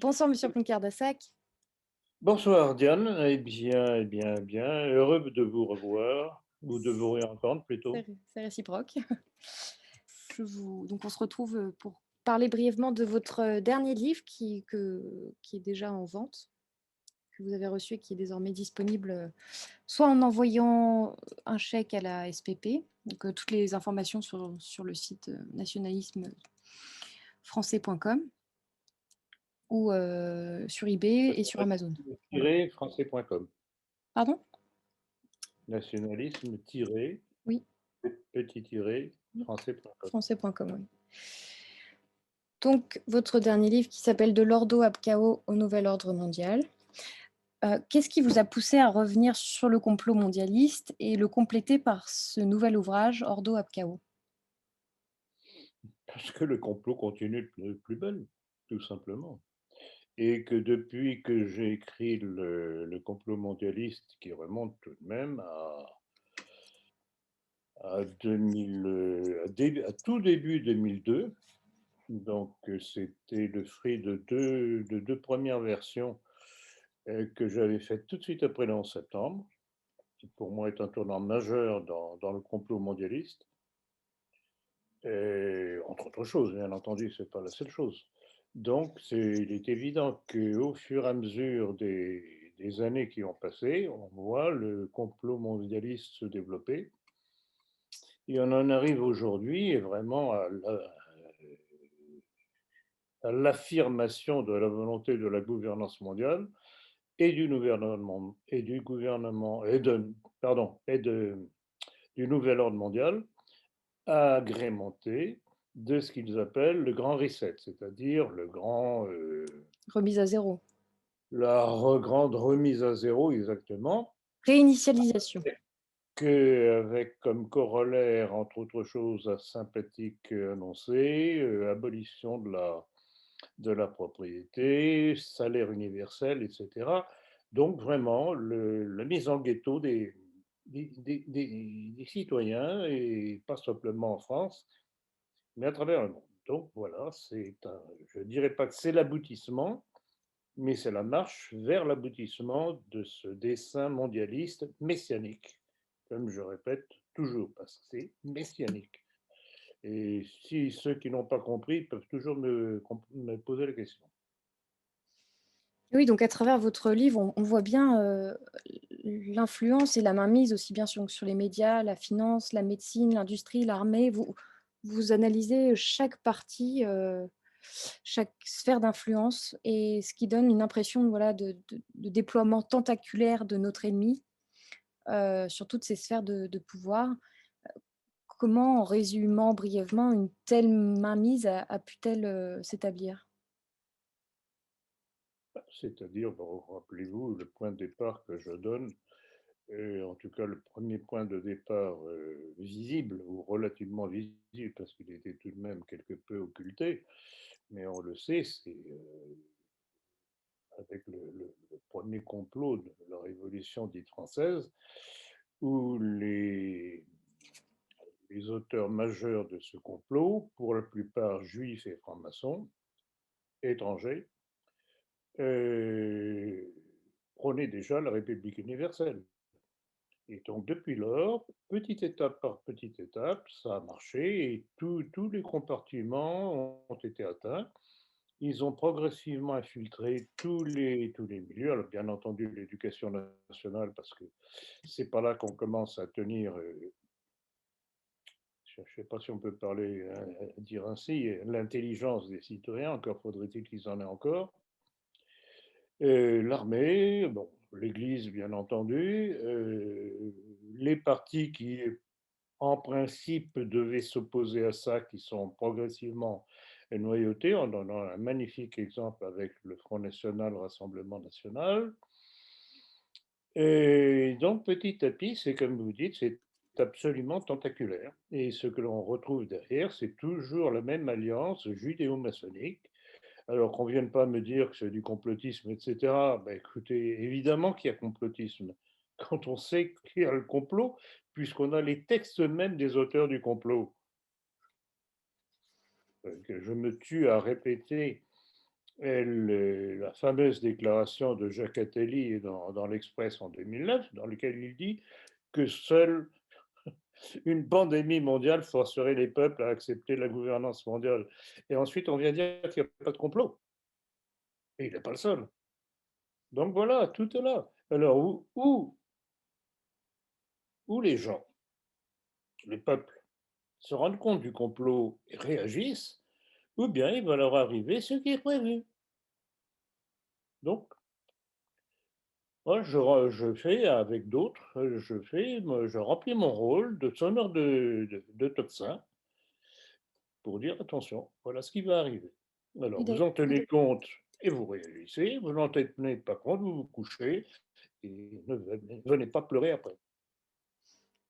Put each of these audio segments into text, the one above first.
Bonsoir Monsieur Poncardassac. Bonsoir Diane, bien, heureux de vous revoir, ou de vous réentendre plutôt. C'est réciproque. Donc on se retrouve pour parler brièvement de votre dernier livre qui est déjà en vente, que vous avez reçu et qui est désormais disponible soit en envoyant un chèque à la SPP, donc toutes les informations sur le site nationalismefrançais.com ou sur eBay et sur Amazon. Voilà. Français.com. Pardon? Nationalisme Oui, français.com. français.com, oui. Donc, votre dernier livre qui s'appelle De l'Ordo ab Chaos au Nouvel Ordre Mondial. Qu'est-ce qui vous a poussé à revenir sur le complot mondialiste et le compléter par ce nouvel ouvrage, Ordo ab Chaos? Parce que le complot continue de plus belle, tout simplement. Et que depuis que j'ai écrit le complot mondialiste, qui remonte tout de même à 2000, à tout début 2002, donc c'était le fruit de deux premières versions que j'avais faites tout de suite après le 11 septembre, qui pour moi est un tournant majeur dans le complot mondialiste. Et, entre autres choses, bien entendu, ce n'est pas la seule chose. Donc, il est évident qu'au fur et à mesure des années qui ont passé, on voit le complot mondialiste se développer. Et on en arrive aujourd'hui vraiment à l'affirmation de la volonté de la gouvernance mondiale et du gouvernement du nouvel ordre mondial, agrémenté de ce qu'ils appellent le grand reset, c'est-à-dire Remise à zéro. grande remise à zéro exactement, Réinitialisation. avec comme corollaire, entre autres choses sympathiques annoncées, abolition de la propriété, salaire universel, etc. Donc vraiment la mise en ghetto des citoyens, et pas simplement en France, mais à travers le monde. Donc voilà, je ne dirais pas que c'est l'aboutissement, mais c'est la marche vers l'aboutissement de ce dessein mondialiste messianique, comme je répète toujours, parce que c'est messianique. Et si ceux qui n'ont pas compris peuvent toujours me poser la question. Oui, donc à travers votre livre, on voit bien l'influence et la mainmise aussi bien sur les médias, la finance, la médecine, l'industrie, l'armée. Vous analysez chaque partie, chaque sphère d'influence et ce qui donne une impression voilà, de déploiement tentaculaire de notre ennemi sur toutes ces sphères de pouvoir. Comment, en résumant brièvement, une telle mainmise a pu-t-elle s'établir? C'est-à-dire, bon, rappelez-vous, le point de départ que je donne, en tout cas le premier point de départ visible, ou relativement visible, parce qu'il était tout de même quelque peu occulté, mais on le sait, c'est avec le premier complot de la Révolution dite française, où les auteurs majeurs de ce complot, pour la plupart juifs et francs-maçons, étrangers, euh, prônaient déjà la République universelle. Et donc, depuis lors, petite étape par petite étape, ça a marché et tous les compartiments ont été atteints. Ils ont progressivement infiltré tous les milieux. Alors, bien entendu, l'éducation nationale, parce que c'est pas là qu'on commence à tenir, je ne sais pas si on peut parler, dire ainsi, l'intelligence des citoyens, encore faudrait-il qu'ils en aient encore. L'armée, bon, l'Église, bien entendu, les partis qui en principe, devaient s'opposer à ça, qui sont progressivement noyautés. On en a un magnifique exemple avec le Front National, Rassemblement National. Et donc, petit à petit, c'est comme vous dites, c'est absolument tentaculaire. Et ce que l'on retrouve derrière, c'est toujours la même alliance judéo-maçonnique. Alors qu'on ne vienne pas me dire que c'est du complotisme, etc. Ben écoutez, évidemment qu'il y a complotisme. Quand on sait qu'il y a le complot, puisqu'on a les textes mêmes des auteurs du complot, que je me tue à répéter La fameuse déclaration de Jacques Attali dans l'Express en 2009, dans laquelle il dit que seule une pandémie mondiale forcerait les peuples à accepter la gouvernance mondiale. Et ensuite, on vient dire qu'il n'y a pas de complot. Et il n'est pas le seul. Donc voilà, tout est là. Alors, où les gens, les peuples, se rendent compte du complot et réagissent, ou bien il va leur arriver ce qui est prévu. Donc, moi, je fais avec d'autres, je remplis mon rôle de sonneur de tocsin pour dire attention, voilà ce qui va arriver. Alors, Oui, vous en tenez compte et vous réagissez, vous n'en tenez pas compte, vous vous couchez et ne venez pas pleurer après.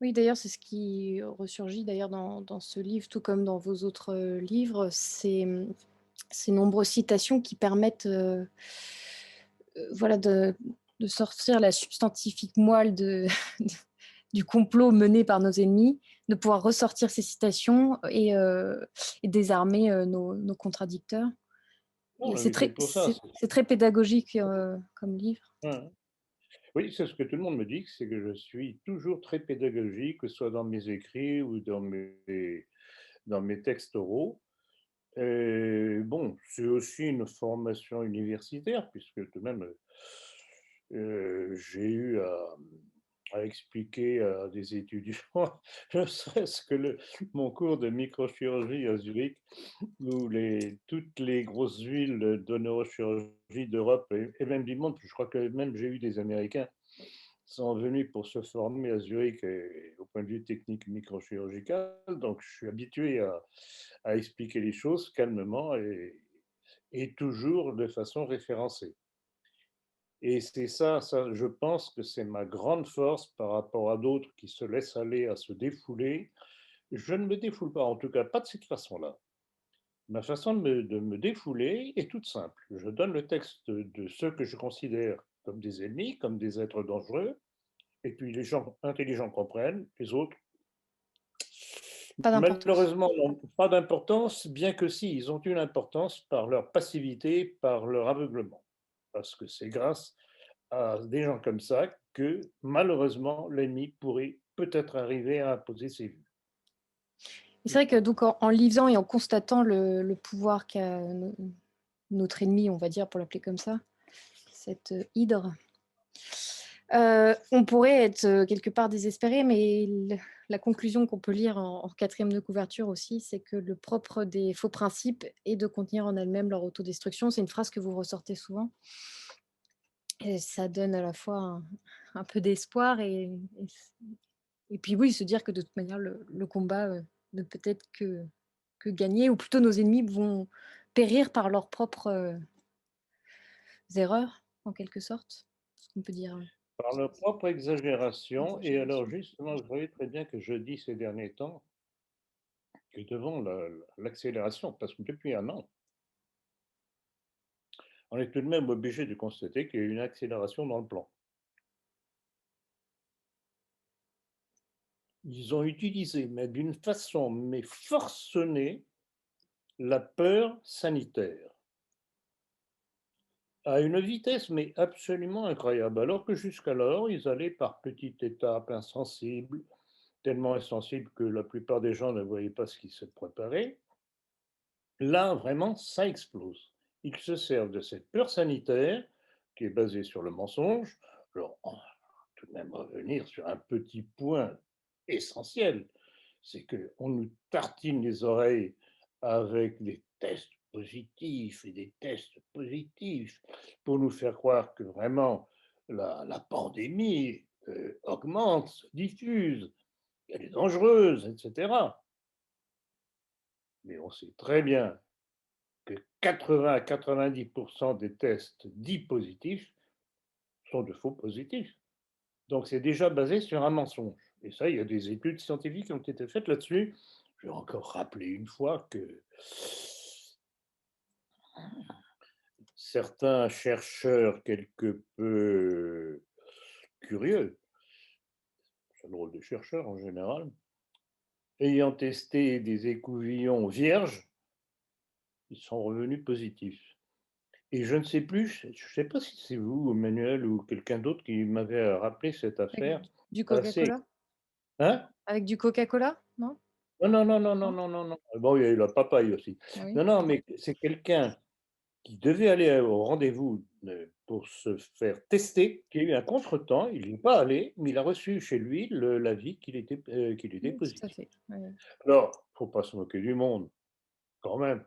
oui, d'ailleurs, c'est ce qui ressurgit d'ailleurs dans ce livre, tout comme dans vos autres, livres, c'est, ces nombreuses citations qui permettent, voilà, de sortir la substantifique moelle de du complot mené par nos ennemis, de pouvoir ressortir ces citations et désarmer, nos contradicteurs Non, et mais c'est pour ça. c'est très pédagogique, comme livre. Ouais. Oui, c'est ce que tout le monde me dit, c'est que je suis toujours très pédagogique, que ce soit dans mes écrits ou dans mes textes oraux. Et bon, c'est aussi une formation universitaire, puisque tout de même, j'ai eu à expliquer à des étudiants, ne serait-ce que mon cours de microchirurgie à Zurich, où toutes les grosses villes de neurochirurgie d'Europe et même du monde, je crois que même j'ai eu des Américains, sont venus pour se former à Zurich au point de vue technique microchirurgical. Donc, je suis habitué à expliquer les choses calmement et toujours de façon référencée. Et c'est ça, je pense que c'est ma grande force par rapport à d'autres qui se laissent aller à se défouler. Je ne me défoule pas, en tout cas pas de cette façon-là. Ma façon de me défouler est toute simple. Je donne le texte de ceux que je considère comme des ennemis, comme des êtres dangereux, et puis les gens intelligents comprennent, les autres, Pas d'importance. malheureusement, n'ont pas d'importance, bien que si, ils ont une importance par leur passivité, par leur aveuglement. Parce que c'est grâce à des gens comme ça que, malheureusement, l'ennemi pourrait peut-être arriver à imposer ses vues. Et c'est vrai que donc en lisant et en constatant le pouvoir qu'a notre ennemi, on va dire, pour l'appeler comme ça, cette, hydre, on pourrait être, quelque part désespéré, mais la conclusion qu'on peut lire en 4e de couverture aussi, c'est que le propre des faux principes est de contenir en elles-mêmes leur autodestruction. C'est une phrase que vous ressortez souvent et ça donne à la fois un peu d'espoir et puis oui, se dire que de toute manière le combat, ne peut être que gagné ou plutôt nos ennemis vont périr par leurs propres, erreurs, en quelque sorte. Ce qu'on peut dire, Par leur propre exagération, et alors exagération. justement, vous voyez très bien que je dis ces derniers temps que devant l'accélération, parce que depuis un an, on est tout de même obligé de constater qu'il y a une accélération dans le plan. Ils ont utilisé, mais d'une façon mais forcenée, la peur sanitaire à une vitesse mais absolument incroyable. Alors que jusqu'alors, ils allaient par petites étapes insensibles, tellement insensibles que la plupart des gens ne voyaient pas ce qui se préparait. Là, vraiment, ça explose. Ils se servent de cette peur sanitaire qui est basée sur le mensonge. Alors, on va tout de même revenir sur un petit point essentiel, c'est qu'on nous tartine les oreilles avec des tests positifs et des tests positifs pour nous faire croire que vraiment la pandémie augmente, se diffuse, elle est dangereuse, etc. Mais on sait très bien que 80 à 90% des tests dits positifs sont de faux positifs. Donc c'est déjà basé sur un mensonge. Et ça, il y a des études scientifiques qui ont été faites là-dessus. Je vais encore rappeler une fois que certains chercheurs quelque peu curieux, c'est le rôle des chercheurs en général, ayant testé des écouvillons vierges, ils sont revenus positifs. Et je ne sais plus, je ne sais pas si c'est vous, Emmanuel, ou quelqu'un d'autre qui m'avait rappelé cette Avec affaire du assez. Coca-Cola? Hein? Avec du Coca-Cola? Non? Non, non, non, non, non, Non? non, non, non. Bon, il y a eu la papaye aussi. Oui. Non, non, mais c'est quelqu'un qui devait aller au rendez-vous pour se faire tester, qui a eu un contretemps, il n'y est pas allé, mais il a reçu chez lui l'avis qu'il était Oui, tout à positif. fait. Oui, oui. Alors, il ne faut pas se moquer du monde, quand même.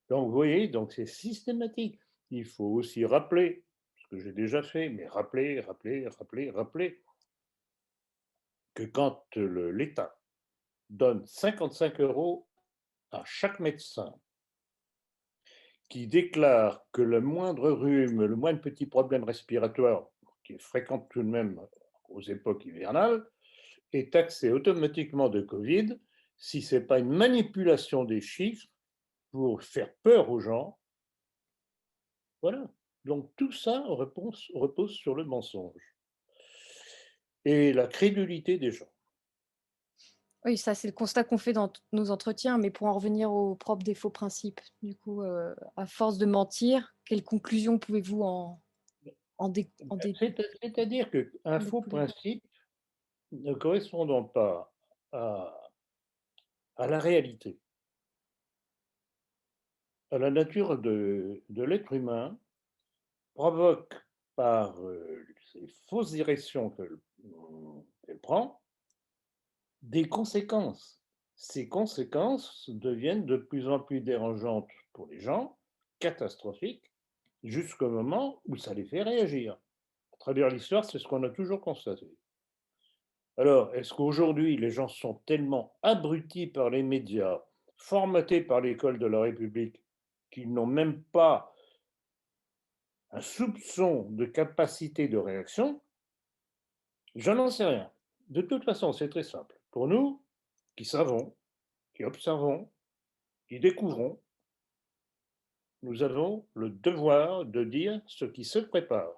Donc, vous voyez, donc c'est systématique. Il faut aussi rappeler, ce que j'ai déjà fait, mais rappeler, rappeler, rappeler, rappeler, que quand l'État donne 55 € à chaque médecin qui déclare que le moindre rhume, le moindre petit problème respiratoire, qui est fréquent tout de même aux époques hivernales, est taxé automatiquement de Covid, si ce n'est pas une manipulation des chiffres pour faire peur aux gens. Voilà. Donc tout ça repose sur le mensonge et la crédulité des gens. Oui, ça, c'est le constat qu'on fait dans tous nos entretiens, mais pour en revenir au propre des faux principes, du coup, à force de mentir, quelles conclusions pouvez-vous en C'est-à-dire qu'un faux découler? principe ne correspondant pas à, à la réalité, à la nature de l'être humain, provoque par ces fausses directions qu'elle prend des conséquences. Ces conséquences deviennent de plus en plus dérangeantes pour les gens, catastrophiques, jusqu'au moment où ça les fait réagir. À travers l'histoire, c'est ce qu'on a toujours constaté. Alors, est-ce qu'aujourd'hui, les gens sont tellement abrutis par les médias, formatés par l'école de la République, qu'ils n'ont même pas un soupçon de capacité de réaction? Je n'en sais rien. De toute façon, c'est très simple. Pour nous, qui savons, qui observons, qui découvrons, nous avons le devoir de dire ce qui se prépare.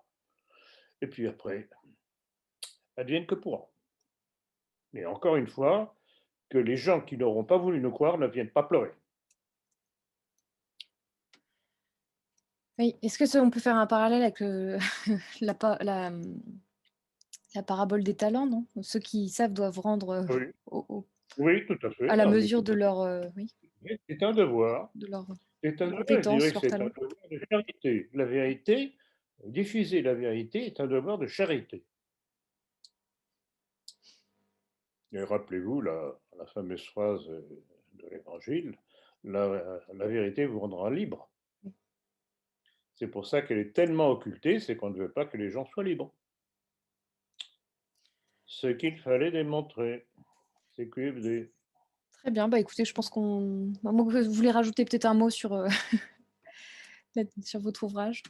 Et puis après, advienne que pourra. Mais encore une fois, que les gens qui n'auront pas voulu nous croire ne viennent pas pleurer. Oui, est-ce que ça on peut faire un parallèle avec, la parabole des talents, non? Ceux qui savent doivent rendre, Oui, au oui, tout à fait. à la Non, mais mesure tout de à fait. leur, oui, C'est un devoir. de leurs C'est un devoir, je dirais compétences, que leurs c'est un talents. devoir de charité. La vérité, diffuser la vérité est un devoir de charité. Et rappelez-vous la fameuse phrase de l'Évangile, la vérité vous rendra libre. Oui. C'est pour ça qu'elle est tellement occultée, c'est qu'on ne veut pas que les gens soient libres. Ce qu'il fallait démontrer, c'est QFD. Très bien, bah, écoutez, je pense à moins que vous voulez rajouter peut-être un mot sur, sur votre ouvrage?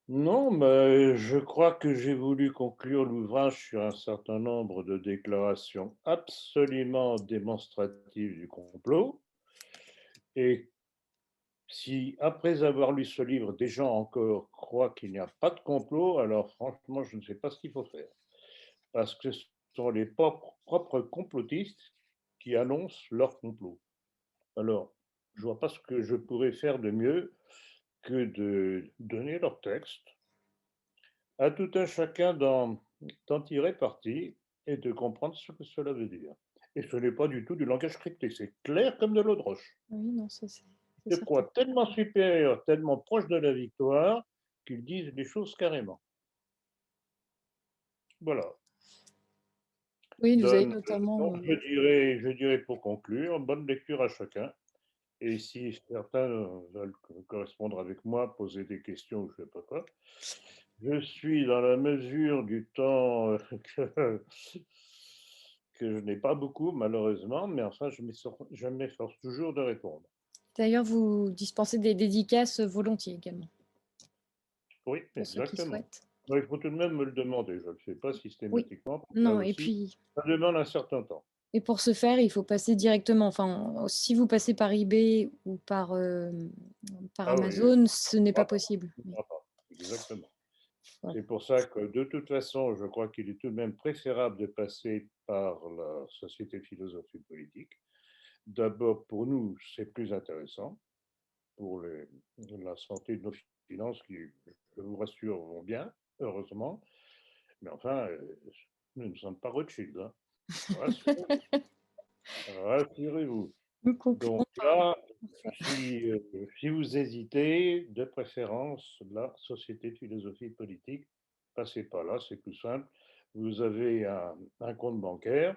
Non, mais je crois que j'ai voulu conclure l'ouvrage sur un certain nombre de déclarations absolument démonstratives du complot. Et si, après avoir lu ce livre, des gens encore croient qu'il n'y a pas de complot, alors franchement, je ne sais pas ce qu'il faut faire. Parce que ce sont les propres complotistes qui annoncent leur complot. Alors, je ne vois pas ce que je pourrais faire de mieux que de donner leur texte, à tout un chacun d'en tirer parti et de comprendre ce que cela veut dire. Et ce n'est pas du tout du langage crypté, c'est clair comme de l'eau de roche. Oui, non, ça c'est Je certain. crois tellement supérieur, tellement proche de la victoire, qu'ils disent les choses carrément. Voilà. Oui, vous avez Donc, notamment, je dirais pour conclure, bonne lecture à chacun. Et si certains veulent correspondre avec moi, poser des questions, je ne sais pas quoi, je suis dans la mesure du temps que je n'ai pas beaucoup, malheureusement, mais enfin, je m'efforce toujours de répondre. d'ailleurs, vous dispensez des dédicaces, volontiers également, Oui, pour ceux qui exactement. souhaitent. Mais il faut tout de même me le demander. Je ne le fais pas Oui, systématiquement. Là non et aussi, puis ça demande un certain temps. et pour ce faire, il faut passer directement, enfin, si vous passez par eBay ou par Ah oui, Amazon, ce n'est on pas ne possible. Oui, pourra pas. Exactement. voilà. C'est pour ça que de toute façon, je crois qu'il est tout de même préférable de passer par la Société Philosophie Politique. D'abord, pour nous, c'est plus intéressant pour la santé de nos finances qui, je vous rassure, vont bien, heureusement. Mais enfin, nous ne sommes pas Rothschild, hein. Rassurez- Rassurez-vous. Nous concluons Donc par là, ça. si vous hésitez, de préférence, la Société de philosophie politique, passez par là, c'est plus simple. Vous avez un compte bancaire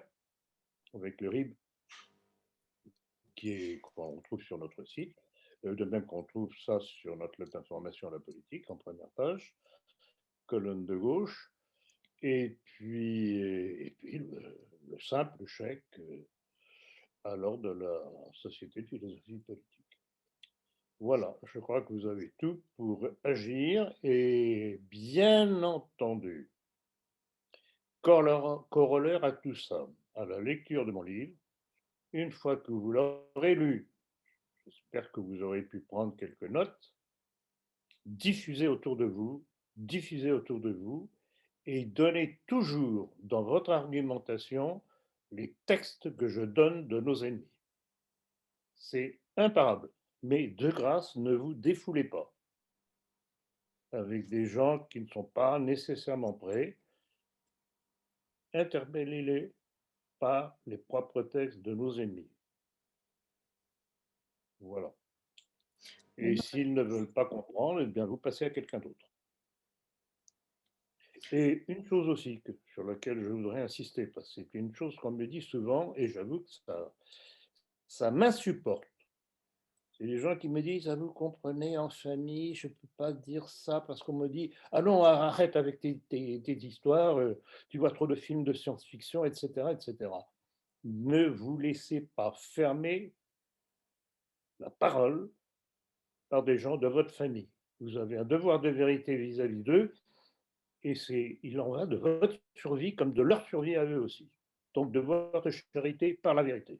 avec le RIB qu'on trouve sur notre site, de même qu'on trouve ça sur notre lettre d'information à la politique en première page, colonne de gauche, et puis le simple chèque alors de la Société de philosophie politique. Voilà, je crois que vous avez tout pour agir et bien entendu, corollaire à tout ça, à la lecture de mon livre, une fois que vous l'aurez lu, j'espère que vous aurez pu prendre quelques notes, diffusez autour de vous, diffusez autour de vous et donnez toujours dans votre argumentation les textes que je donne de nos ennemis. C'est imparable. Mais de grâce, ne vous défoulez pas avec des gens qui ne sont pas nécessairement prêts. Interpellez-les par les propres textes de nos ennemis. Voilà. Bon, Et s'ils ne veulent pas comprendre, eh bien, vous passez à quelqu'un d'autre. Et une chose aussi sur laquelle je voudrais insister, parce que c'est une chose qu'on me dit souvent, et j'avoue que ça m'insupporte. C'est les gens qui me disent: «Ah, vous comprenez, en famille, je ne peux pas dire ça parce qu'on me dit: "Ah non, arrête avec tes histoires, tu vois trop de films de science-fiction", et cetera, et cetera». Ne vous laissez pas fermer la parole par des gens de votre famille. Vous avez un devoir de vérité vis-à-vis d'eux et il en va de votre survie comme de leur survie à eux aussi. Donc, devoir de charité par la vérité.